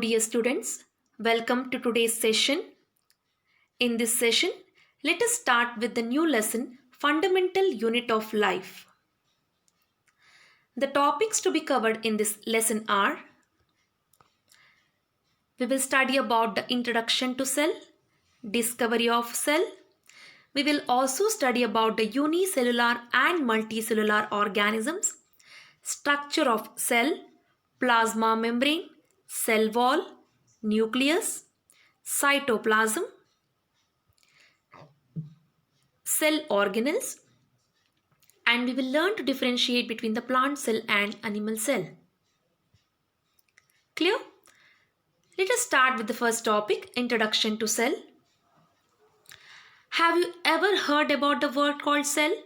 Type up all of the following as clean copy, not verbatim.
dear students, welcome to today's session. In this session, let us start with the new lesson, Fundamental Unit of Life. The topics to be covered in this lesson are: we will study about the introduction to cell, discovery of cell. We will also study about the unicellular and multicellular organisms, structure of cell, plasma membrane, cell wall, nucleus, cytoplasm, cell organelles, and we will learn to differentiate between the plant cell and animal cell. Clear? Let us start with the first topic, introduction to cell. Have you ever heard about the word called cell?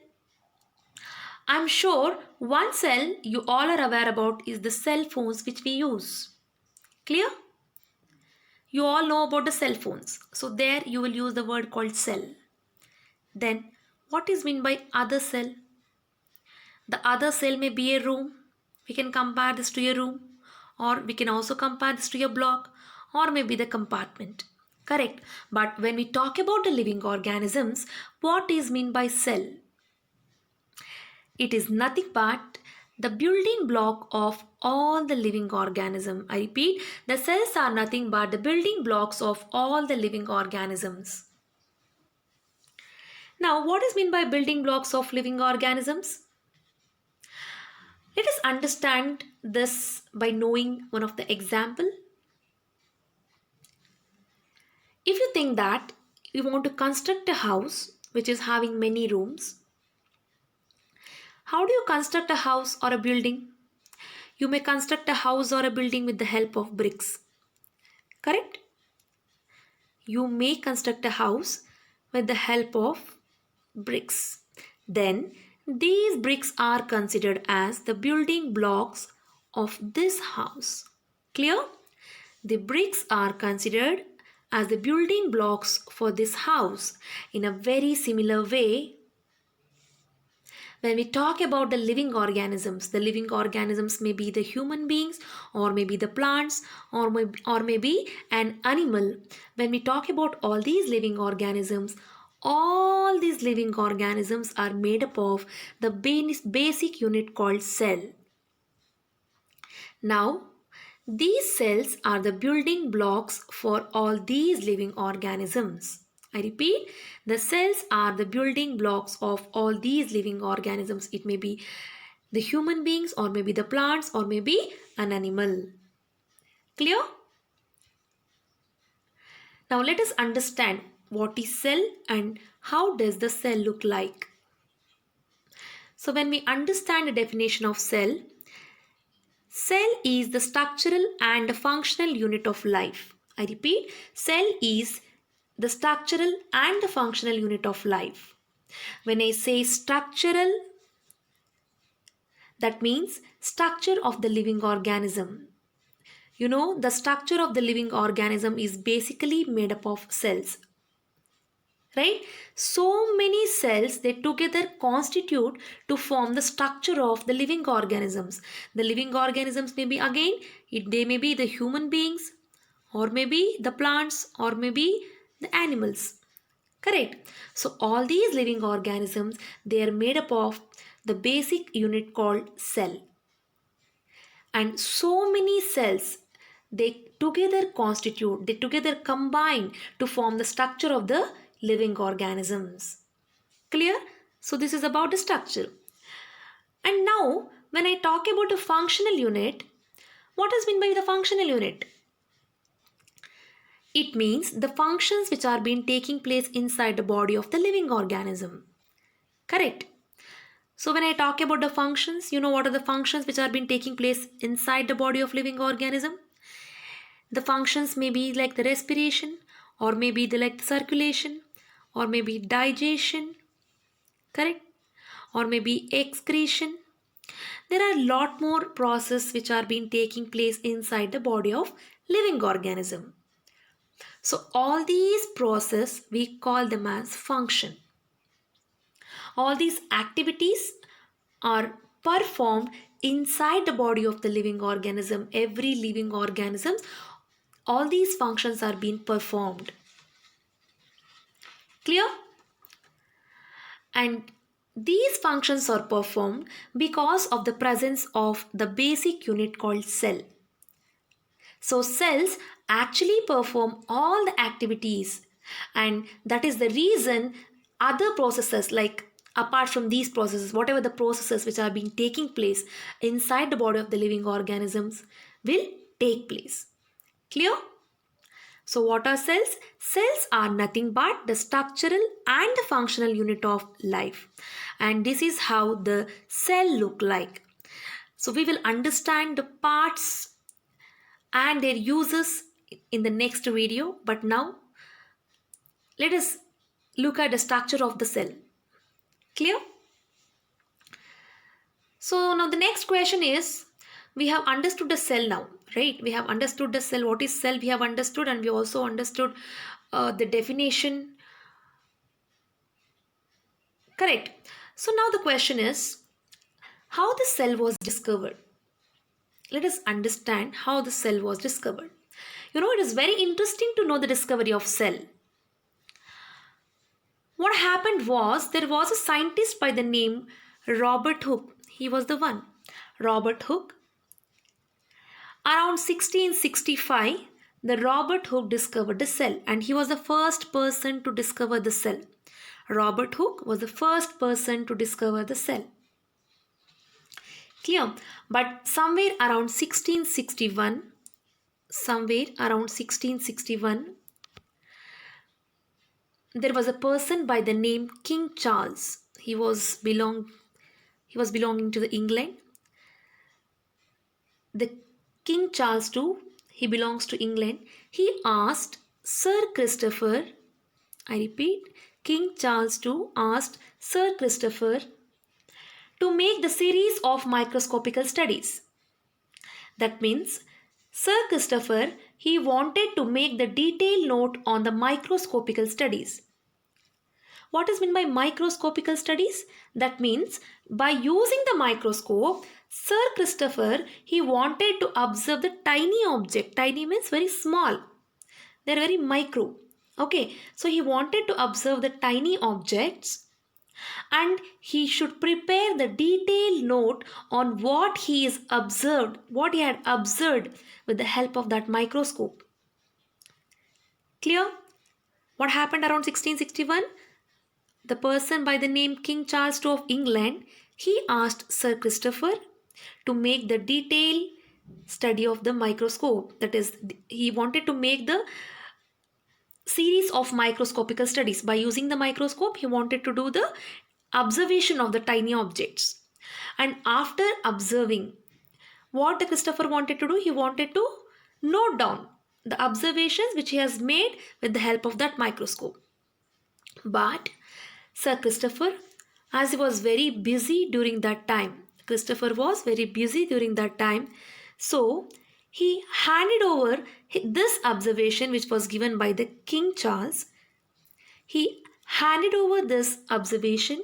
I'm sure one cell you all are aware about is the cell phones which we use. Clear? You all know about the cell phones. So there you will use the word called cell. Then what is meant by other cell? The other cell may be a room. We can compare this to a room, or we can also compare this to a block, or maybe the compartment. Correct. But when we talk about the living organisms, what is meant by cell? It is nothing but the building block of all the living organisms. I repeat, the cells are nothing but the building blocks of all the living organisms. Now, what is meant by building blocks of living organisms? Let us understand this by knowing one of the example. If you think that you want to construct a house which is having many rooms, how do you construct a house or a building? You may construct a house or a building with the help of bricks. Correct? You may construct a house with the help of bricks. Then these bricks are considered as the building blocks of this house. Clear? The bricks are considered as the building blocks for this house. In a very similar way, when we talk about the living organisms may be the human beings, or maybe the plants, or maybe an animal. When we talk about all these living organisms are made up of the basic unit called cell. Now, these cells are the building blocks for all these living organisms. I repeat, the cells are the building blocks of all these living organisms. It may be the human beings, or maybe the plants, or maybe an animal. Clear? Now let us understand what is cell and how does the cell look like. So when we understand the definition of cell, cell is the structural and functional unit of life. I repeat, cell is the structural and the functional unit of life. When I say structural, that means structure of the living organism. You know, the structure of the living organism is basically made up of cells. Right? So many cells, they together constitute to form the structure of the living organisms. The living organisms may be again, they may be the human beings, or maybe the plants, or maybe the animals. Correct. So all these living organisms, they are made up of the basic unit called cell. And so many cells, they together combine to form the structure of the living organisms. Clear? So this is about the structure. And now when I talk about a functional unit, what is meant by the functional unit? It means the functions which are being taking place inside the body of the living organism. Correct? So when I talk about the functions, you know what are the functions which are being taking place inside the body of living organism? The functions may be like the respiration, or maybe like the circulation, or maybe digestion. Correct? Or maybe excretion. There are a lot more processes which are being taking place inside the body of living organism. So all these processes, we call them as function. All these activities are performed inside the body of the living organism. Every living organism all these functions are being performed. Clear? And these functions are performed because of the presence of the basic unit called cell. So cells actually perform all the activities, and that is the reason other processes, like apart from these processes, whatever the processes which are being taking place inside the body of the living organisms will take place. Clear? So what are cells? Cells are nothing but the structural and the functional unit of life. And this is how the cell look like. So we will understand the parts and their uses in the next video. But now let us look at the structure of the cell. Clear? So now the next question is, we have understood the cell now, right? We have understood the cell. What is cell? We have understood, and we also understood the definition. Correct. So now the question is, how the cell was discovered. Let us understand how the cell was discovered. You know, it is very interesting to know the discovery of cell. What happened was, there was a scientist by the name Robert Hooke. He was the one. Robert Hooke. Around 1665, the Robert Hooke discovered the cell, and he was the first person to discover the cell. Robert Hooke was the first person to discover the cell. Clear? But somewhere around 1661, there was a person by the name King Charles. He was belonging to the England. The King Charles too, he belongs to England. He asked Sir Christopher, I repeat, King Charles too asked Sir Christopher to make the series of microscopical studies. That means Sir Christopher, he wanted to make the detailed note on the microscopical studies. What is meant by microscopical studies? That means by using the microscope, Sir Christopher, he wanted to observe the tiny object. Tiny means very small. They are very micro. Okay, so he wanted to observe the tiny objects, and he should prepare the detailed note on what he had observed with the help of that microscope. Clear? What happened around 1661? The person by the name King Charles II of England, he asked Sir Christopher to make the detailed study of the microscope. That is, he wanted to make the series of microscopical studies. By using the microscope, he wanted to do the observation of the tiny objects. And after observing, what the Christopher wanted to do, he wanted to note down the observations which he has made with the help of that microscope. But Sir Christopher, as he was very busy during that time, so he handed over this observation which was given by the King Charles. He handed over this observation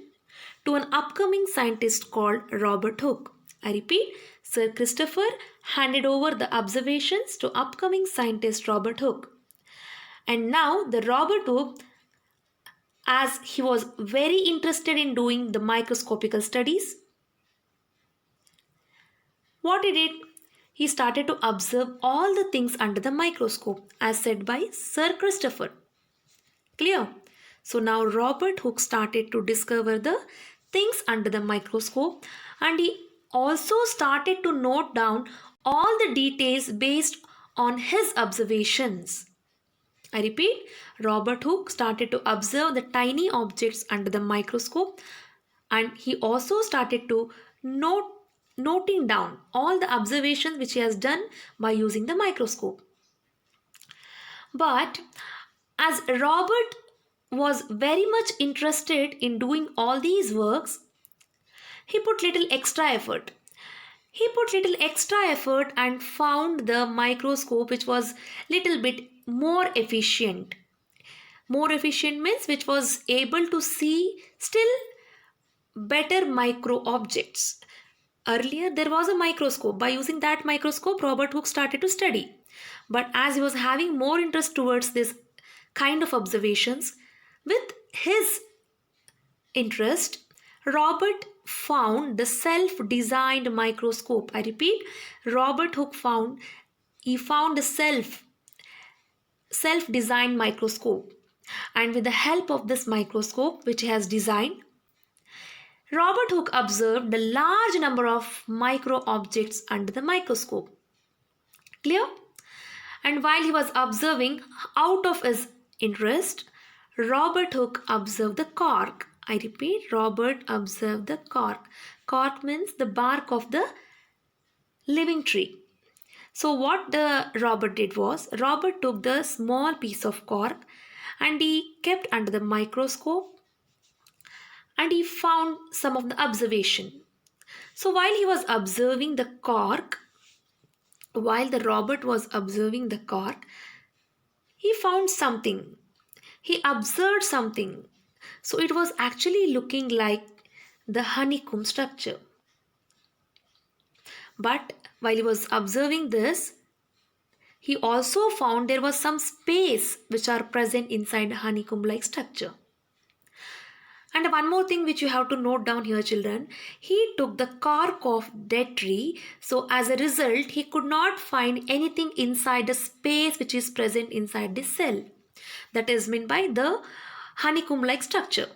to an upcoming scientist called Robert Hooke. I repeat, Sir Christopher handed over the observations to upcoming scientist Robert Hooke. And now the Robert Hooke, as he was very interested in doing the microscopical studies, what he did, he started to observe all the things under the microscope as said by Sir Christopher. Clear? So now Robert Hooke started to discover the things under the microscope, and he also started to note down all the details based on his observations. I repeat, Robert Hooke started to observe the tiny objects under the microscope, and he also started to noting down all the observations which he has done by using the microscope. But as Robert was very much interested in doing all these works, he put little extra effort. And found the microscope which was little bit more efficient. More efficient means which was able to see still better micro objects. Earlier there was a microscope. By using that microscope, Robert Hooke started to study. But as he was having more interest towards this kind of observations, with his interest, Robert found the self-designed microscope. I repeat, Robert Hooke found the self-designed microscope. And with the help of this microscope which he has designed, Robert Hooke observed the large number of micro objects under the microscope. Clear? And while he was observing, out of his interest, Robert Hooke observed the cork. I repeat, Robert observed the cork. Cork means the bark of the living tree. So what the Robert did was, Robert took the small piece of cork and he kept under the microscope and he found some of the observation. So while he was observing the cork, while the Robert was observing the cork, he found something. He observed something. So it was actually looking like the honeycomb structure. But while he was observing this, he also found there was some space which are present inside the honeycomb-like structure. And one more thing which you have to note down here, children, he took the cork of dead tree. So as a result, he could not find anything inside the space which is present inside the cell. That is meant by the honeycomb-like structure.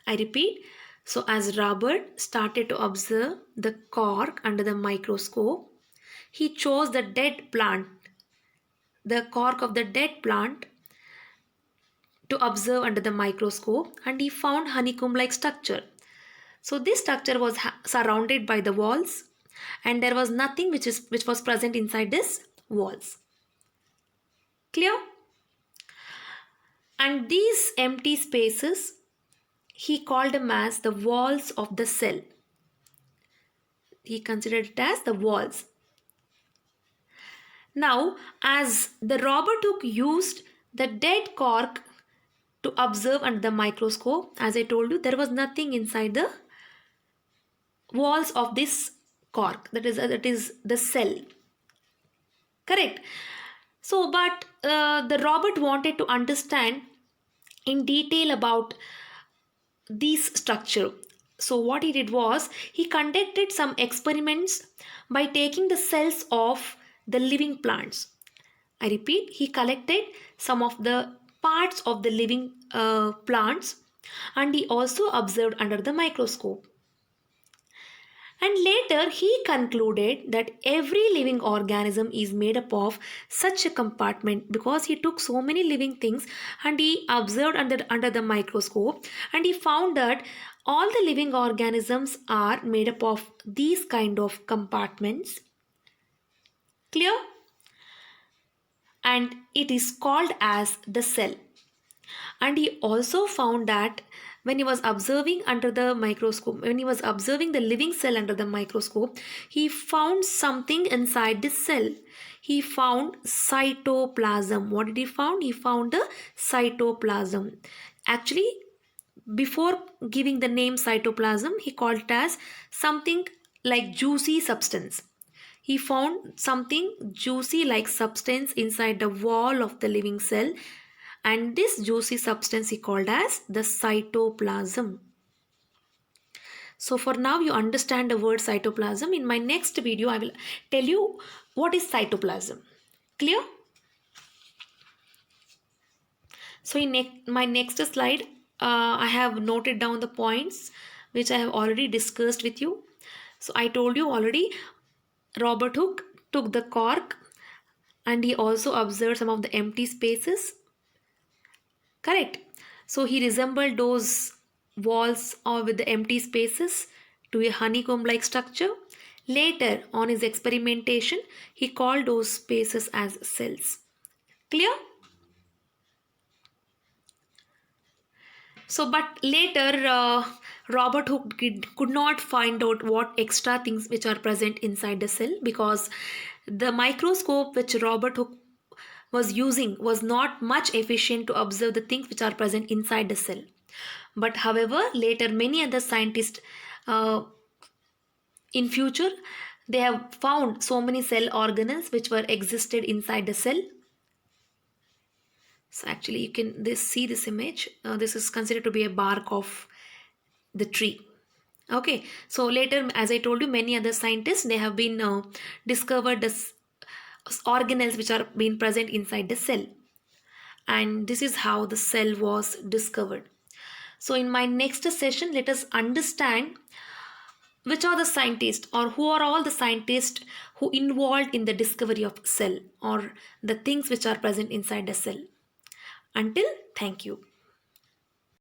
I repeat, so as Robert started to observe the cork under the microscope, he chose the dead plant, the cork of the dead plant, to observe under the microscope, and he found honeycomb-like structure. So this structure was surrounded by the walls and there was nothing which was present inside this walls. Clear? And these empty spaces he called them as the walls of the cell. He considered it as the walls. Now, as the Robert Hooke used the dead cork to observe under the microscope, as I told you, there was nothing inside the walls of this cork, that is the cell. Correct? So, but the Robert wanted to understand in detail about this structure. So what he did was, he conducted some experiments by taking the cells of the living plants. I repeat, he collected some of the parts of the living plants and he also observed under the microscope. And later he concluded that every living organism is made up of such a compartment, because he took so many living things and he observed under the microscope and he found that all the living organisms are made up of these kind of compartments. Clear? And it is called as the cell. And he also found that when he was observing under the microscope, when he was observing the living cell under the microscope, he found something inside this cell. He found cytoplasm. What did he found? He found the cytoplasm. Actually, before giving the name cytoplasm, he called it as something like juicy substance. He found something juicy like substance inside the wall of the living cell, and this juicy substance he called as the cytoplasm. So for now you understand the word cytoplasm. In my next video I will tell you what is cytoplasm. Clear? So in my next slide I have noted down the points which I have already discussed with you. So I told you already, Robert Hooke took the cork and he also observed some of the empty spaces. Correct. So he resembled those walls or with the empty spaces to a honeycomb-like structure. Later on his experimentation, he called those spaces as cells. Clear? So, but later Robert Hooke could not find out what extra things which are present inside the cell, because the microscope which Robert Hooke was using was not much efficient to observe the things which are present inside the cell. But however, later many other scientists in future They have found so many cell organelles which were existed inside the cell. So actually you can see this image. This is considered to be a bark of the tree. Okay, so later, as I told you, many other scientists, they have been discovered this organelles which are being present inside the cell, and this is how the cell was discovered. So in my next session, let us understand which are the scientists, or who are all the scientists who involved in the discovery of cell, or the things which are present inside the cell. Until, thank you.